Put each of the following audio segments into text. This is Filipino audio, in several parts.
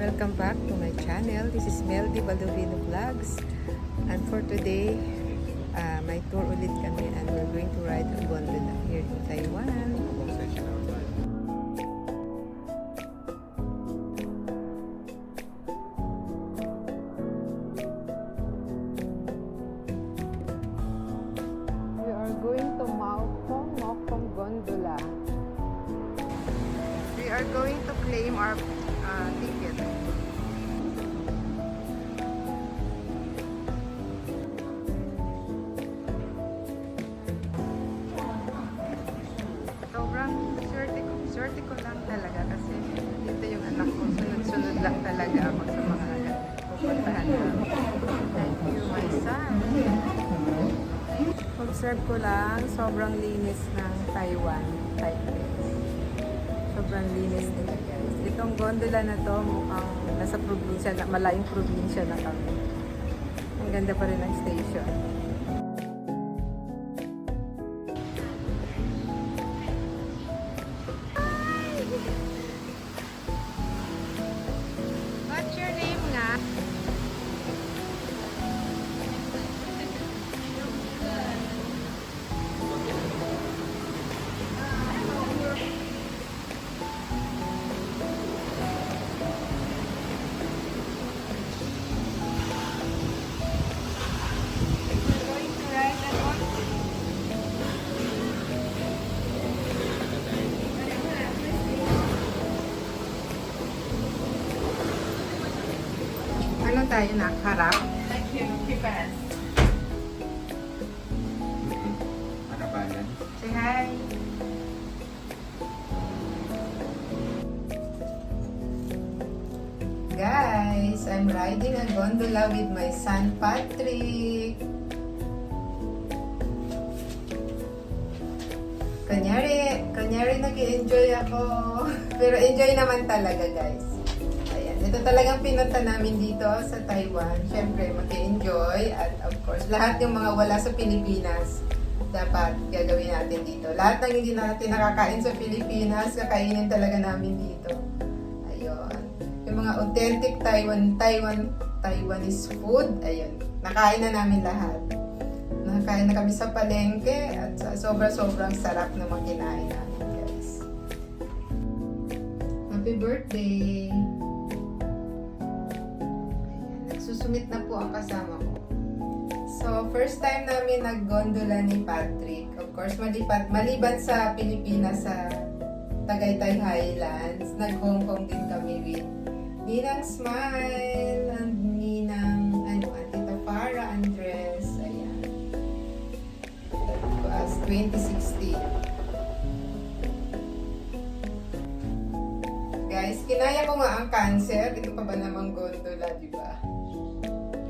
Welcome back to my channel. This is Meldy Baldovino Vlogs. And for today, may tour ulit kami and we're going to ride a gondola here in Taiwan. We are going to Maokong Gondola. We are going to claim our ticket. Sobrang swerte ko lang talaga kasi dito yung anak ko, sunod-sunod lang talaga ako sa mga pupuntahan ko. Thank you, my son. Observe ko lang, sobrang linis ng Taiwan, Taipei. Sobrang linis nila, guys. Itong gondola na to mukhang nasa probinsya, malayong probinsya na kami. Ang ganda pa rin ng station. What's your name nga? Ano tayo nakaharap? Makabalan. Say hi! Guys, I'm riding a gondola with my son Patrick. Kanyari nag-enjoy ako. Pero enjoy naman talaga, guys. Ayan, ito talagang pinunta namin dito sa Taiwan. Siyempre, mag-enjoy. At of course, lahat yung mga wala sa Pilipinas, dapat gagawin natin dito. Lahat ng hindi natin nakakain sa Pilipinas, kakainin talaga namin dito. Ayun. Yung mga authentic Taiwanese food, ayun. Nakain na namin lahat. Nakain na kami sa palengke at sobrang sarap na kinain namin, guys. Happy birthday! Ayan, nagsusumit na po ang kasama ko. So, first time namin nag-gondola ni Patrick. Of course, maliban sa Pilipinas, sa Tagaytay Highlands, nag-Hong Kong din kami with Ninang Smile and Ninang Tita Farah Andres. Ayan. That was 2016. Guys, kinaya ko nga ang cancer. Ito pa ba namang gondola, di ba?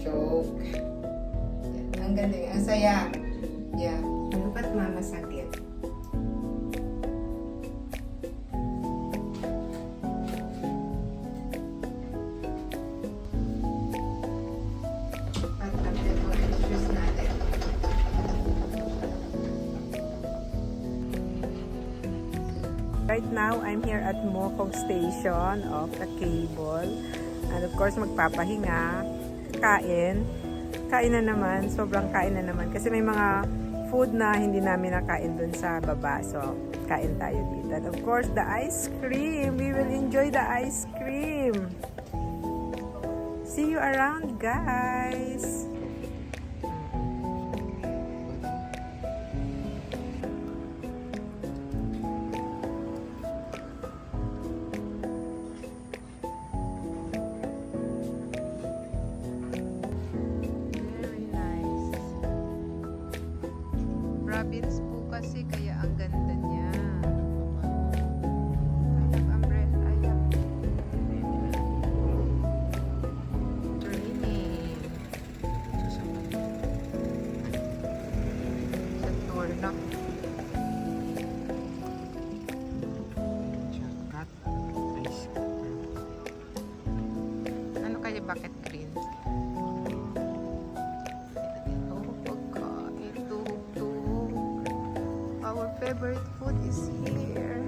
Joke. Yan. Ang galing. Ang saya. Yeah. Ano ba't mamasakit? Right now, I'm here at Maokong Station of the cable. And of course, magpapahinga, kain na naman, sobrang kain na naman. Kasi may mga food na hindi namin nakain dun sa baba. So, kain tayo dito. And of course, the ice cream. We will enjoy the ice cream. See you around, guys. Province po kasi kaya ang ganda niya. I have umbrella. I have dreaming. Sa tour na. Ano kaya bakit green? Our favorite food is here.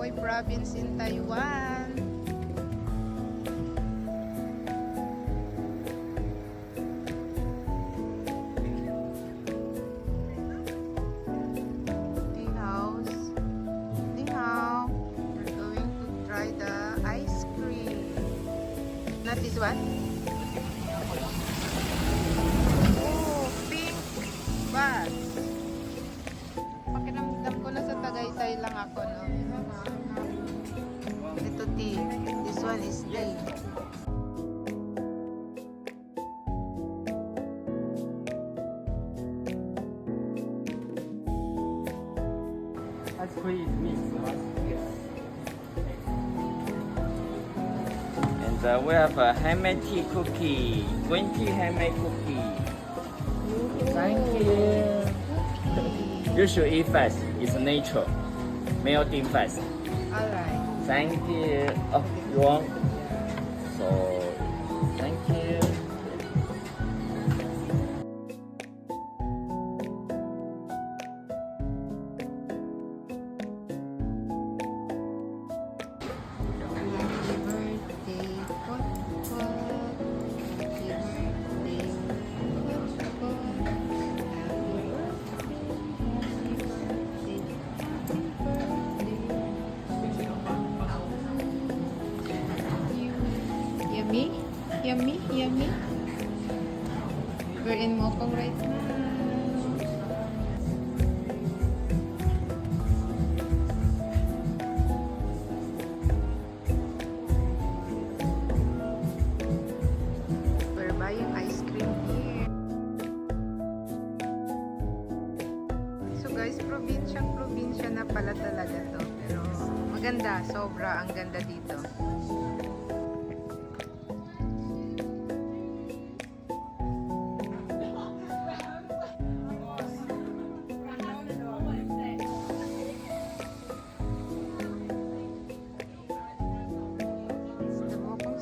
Amoy province in Taiwan. Tea house. Ni hao. We're going to try the ice cream. Not this one? Oh, pink bus. Pakiramdam ko na sa Tagaytay lang ako, no? Ito tea. This one is tea. Ice cream is mixed one. Yes. And we have a handmade tea cookie. Green tea handmade cookie. Thank you. You should eat fast. It's natural. Melting fast. Alright. Thank you. Oh, you want? So, thank you. Yummy, yummy, yummy. We're in Maokong right now. We're buying ice cream here. So guys, probinsya na pala talaga to. Pero maganda, sobra ang ganda dito.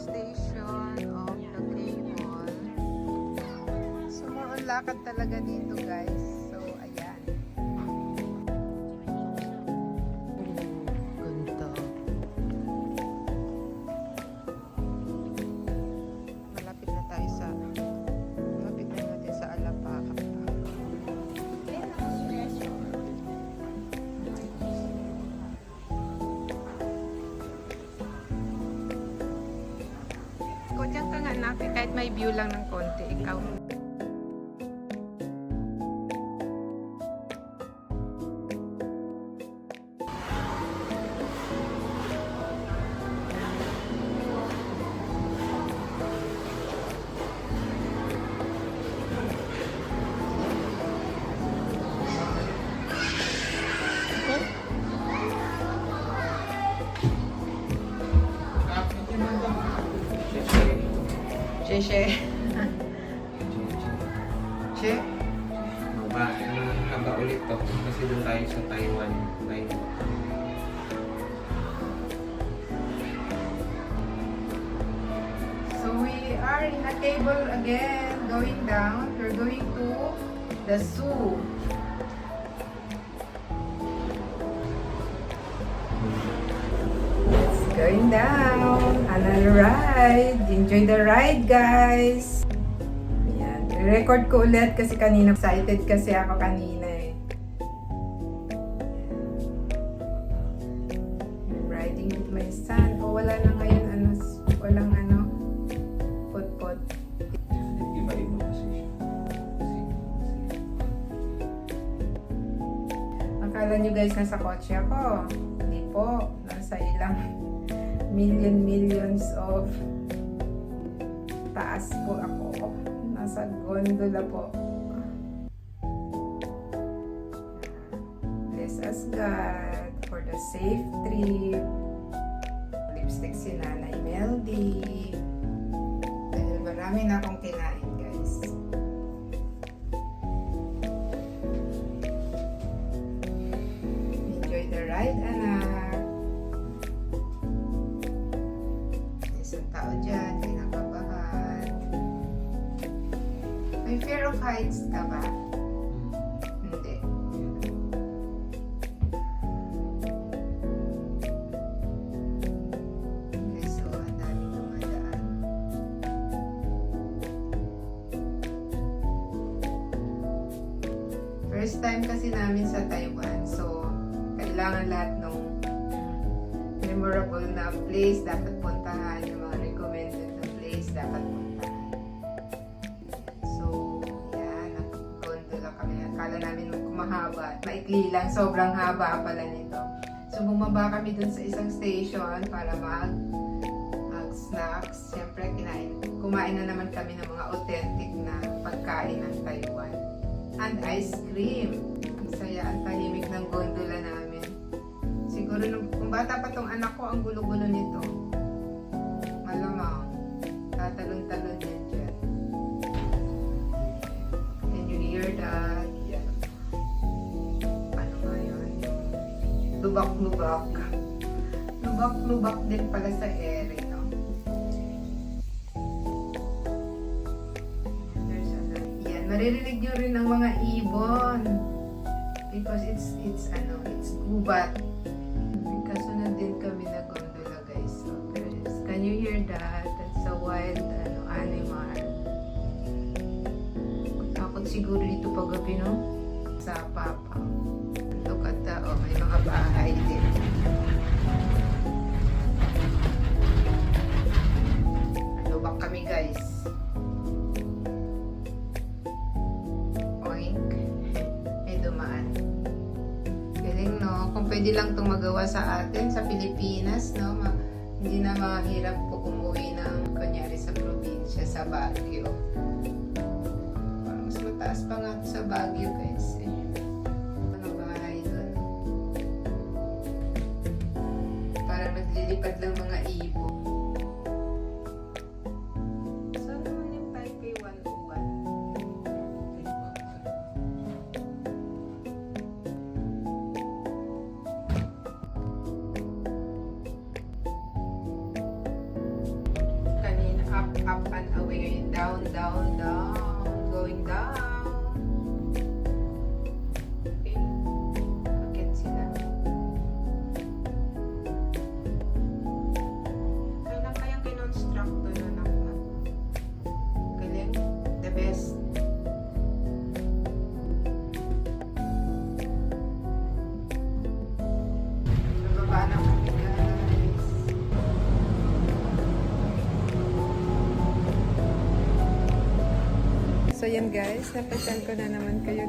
Station of the cable. So more on lakad talaga dito guys. So ayan. Ganito. Malapit na natin sa Alapaca. Kung diyan ka nga natin, kahit may view lang ng konti, ikaw. Che. Che? Haba ulit to kasi doon tayo sa Taiwan. So we are in a cable again, going down. We're going to the zoo. It's going down. Another ride. Enjoy the ride, guys. Ayan. I-record ko ulit kasi kanina excited kasi ako kanina eh. I'm riding with my son. O wala na ngayon walang pot-pot. Iba-iba kasi siya. Akala nyo guys nasa kotse ako. Hindi po. Nasa ilang millions of taas po ako. Nasa gondola po. Bless us God for the safe trip. Lipstick si Nanay Meldy. Dahil marami na akong kinain guys. Enjoy the ride, anak. Isang tao dyan, kinakabahan. May fear of heights ka ba? Hindi. First time kasi namin sa Taiwan. So, kailangan lahat ng memorable na place dapat puntahan. Yung mga recommended na place dapat puntahan. So, yan. Nag-gondola kami. Akala namin mahaba. Maikli lang. Sobrang haba pala nito. So, bumaba kami dun sa isang station para mag-snacks. Siyempre, kumain na naman kami ng mga authentic na pagkain ng Taiwan. And ice cream. Ang saya, ang tahimik ng gondola namin. Siguro kung bata pa tong anak ko, ang gulo-gulo nito. Malamang. Tatalon-talon yan dyan. Can you hear that? Yan. Ano nga yun? Lubak-lubak. Lubak-lubak din pala sa ere, no? Yan. Maririnig nyo rin ang mga ibon. Because it's gubat. Kasunod din kami na gondola, guys. So, can you hear that? That's a wild animal. Takot siguro dito paggabi, no? Sa papa. Look at that. Oh, may mga bahay din. Lubak kami, guys. Oink. May dumaan. Galing, no? Kung pwede lang itong magawa sa atin, sa Pilipinas, no? Hindi na mahirap po umuwi ng, kunyari, sa probinsya, sa Baguio. Parang mas mataas pa nga sa Baguio, guys. Mga bahay doon. Parang naglilipad lang mga ibon. Saan naman yung Taipei 101? Up and away, down, down, down, going down. Okay, akit sila. Kailan kayang kinonstruct to na nakla? Galing, the best. Nababa na kami, guys. So yan guys, napasan ko na naman kayo.